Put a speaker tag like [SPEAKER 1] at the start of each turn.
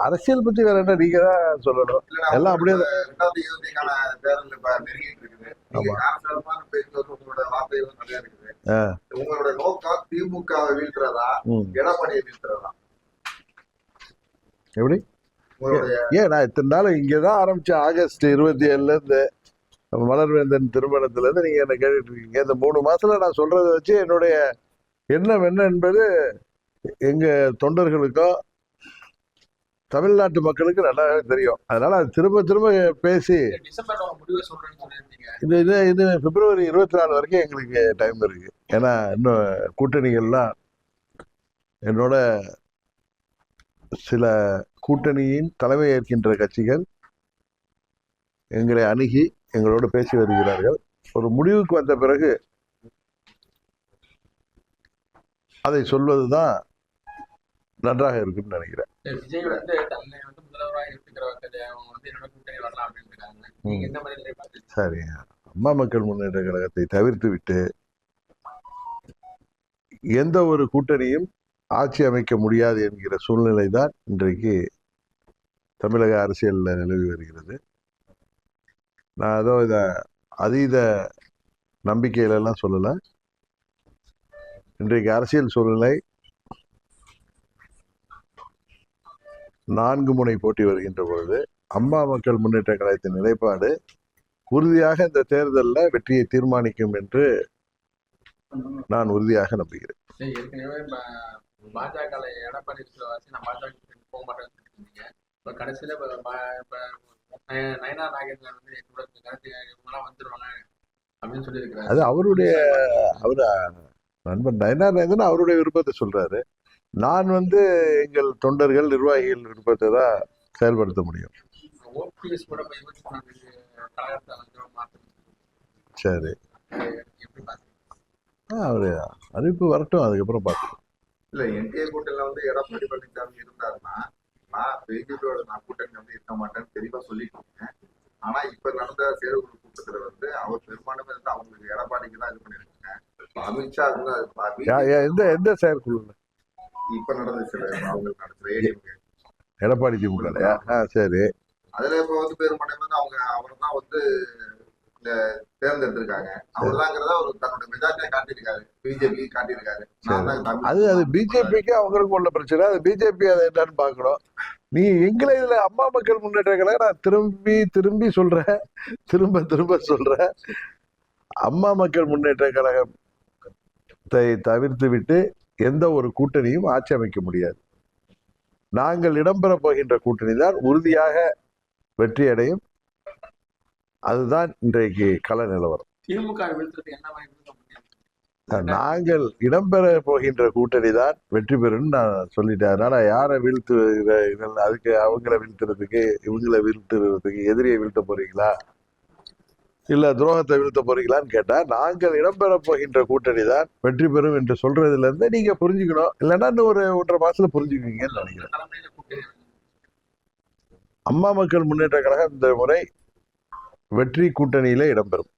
[SPEAKER 1] அரசியல் பத்தி வேற என்ன நீங்க தான் சொல்லணும். எல்லாம் அப்படியே
[SPEAKER 2] உங்களோட நோக்கம் திமுகவை வீழ்த்துறதா எடப்பாடியை வீழ்த்துறதா?
[SPEAKER 1] எப்படி? ஏன் நான் இத்தனை நாள் இங்கதான் ஆரம்பிச்சேன். ஆகஸ்ட் 27 இருந்து மலர்வேந்தன் திருமணத்துல இருந்து நீங்க என்ன கேட்டுட்டு இருக்கீங்க. இந்த 3 மாசத்துல நான் சொல்றதை வச்சு என்னுடைய எண்ணம் என்ன என்பது எங்க தொண்டர்களுக்கோ தமிழ்நாட்டு மக்களுக்கு நல்லாவே தெரியும். அதனால அது திரும்ப திரும்ப பேசி இது பிப்ரவரி 24 வரைக்கும் எங்களுக்கு டைம் இருக்கு. ஏன்னா இன்னும் கூட்டணிகள்லாம் என்னோட சில கூட்டணியின் தலைமை ஏற்கின்ற கட்சிகள் எங்களை அணுகி எங்களோடு பேசி வருகிறார்கள். ஒரு முடிவுக்கு வந்த பிறகு அதை சொல்வதுதான் நன்றாக இருக்குன்னு நினைக்கிறேன். சரி, அம்மா மக்கள் முன்னேற்ற கழகத்தை தவிர்த்து விட்டு எந்த ஒரு கூட்டணியும் ஆட்சி அமைக்க முடியாது என்கிற சூழ்நிலை தான் இன்றைக்கு தமிழக அரசியலில் நிலவி வருகிறது. நான் ஏதோ இதை அதீத நம்பிக்கையிலெல்லாம் சொல்லலை. இன்றைக்கு அரசியல் சூழ்நிலை 4 முனை போட்டி வருகின்ற பொழுது அம்மா மக்கள் முன்னேற்ற கழகத்தின் நிலைப்பாடு உறுதியாக இந்த தேர்தலில் வெற்றியை தீர்மானிக்கும் என்று நான் உறுதியாக நம்புகிறேன். அது அவருடைய நண்பன் நயனார் நாகேந்திரன் அவருடைய விருப்பத்தை சொல்றாரு. நான் எங்கள் தொண்டர்கள் நிர்வாகிகள் விருப்பத்தை தான் செயல்படுத்த முடியும். சரி, அவரு அறிவிப்பு வரட்டும், அதுக்கப்புறம் பார்த்துக்கணும்.
[SPEAKER 2] இல்ல என்டிஏ கூட்டணியில எடப்பாடி பழனிசாமி இருந்தாருன்னா நான் பிஜேபியோட நான் கூட்டணி இருக்க மாட்டேன்னு தெளிவா சொல்லிட்டு. ஆனா இப்ப நடந்த செயற்குழு கூட்டத்துல அவர் பெரும்பான்மை அவங்களுக்கு எடப்பாடிக்கு தான் இது பண்ணிருக்காங்க. அமித்ஷா
[SPEAKER 1] எந்த செயற்குழு
[SPEAKER 2] இப்ப நடந்துச்சு அவங்களுக்கு நடந்துச்சு
[SPEAKER 1] எடப்பாடி திமுக. சரி,
[SPEAKER 2] அதுல இப்ப பெரும்பான்மை அவங்க அவர் தான் தேர்ந்தெடுத்திருக்காங்க. அவர்தாங்கிறத ஒரு தன்னுடைய மெஜாரிட்டியை காட்டியிருக்காரு, பிஜேபி காட்டியிருக்காரு.
[SPEAKER 1] அது பிஜேபிக்கு அவங்களுக்கு உள்ள பிரச்சனை. அது பிஜேபி அதை என்னன்னு பாக்கணும். நீ எங்களை இதுல அம்மா மக்கள் முன்னேற்ற கழகம் நான் திரும்பி திரும்பி சொல்றேன், திரும்ப திரும்ப சொல்றேன். அம்மா மக்கள் முன்னேற்ற கழகத்தை தவிர்த்து விட்டு எந்த ஒரு கூட்டணியும் ஆட்சி அமைக்க முடியாது. நாங்கள் இடம்பெற போகின்ற கூட்டணி தான் உறுதியாக வெற்றி அடையும். அதுதான் இன்றைக்கு கள நிலவரம். நாங்கள் இடம்பெற போகின்ற கூட்டணி தான் வெற்றி பெறும் நான் சொல்லிட்டேன். அதனால யாரை வீழ்த்துவீர்கள், அதுக்கு அவங்கள வீழ்த்துறதுக்கு இவங்களை வீழ்த்துறதுக்கு எதிரியை வீழ்த்த போறீங்களா இல்ல துரோகத்தை வீழ்த்த போறீங்களான்னு கேட்டா, நாங்கள் இடம்பெற போகின்ற கூட்டணி தான் வெற்றி பெறும் என்று சொல்றதுல இருந்து நீங்க புரிஞ்சுக்கணும். இல்லைன்னா இன்னும் ஒரு 1.5 மாசத்துல புரிஞ்சுக்குவீங்கன்னு நினைக்கிறேன். அம்மா மக்கள் முன்னேற்ற கழகம் இந்த முறை வெற்றி கூட்டணியில இடம்பெறும்.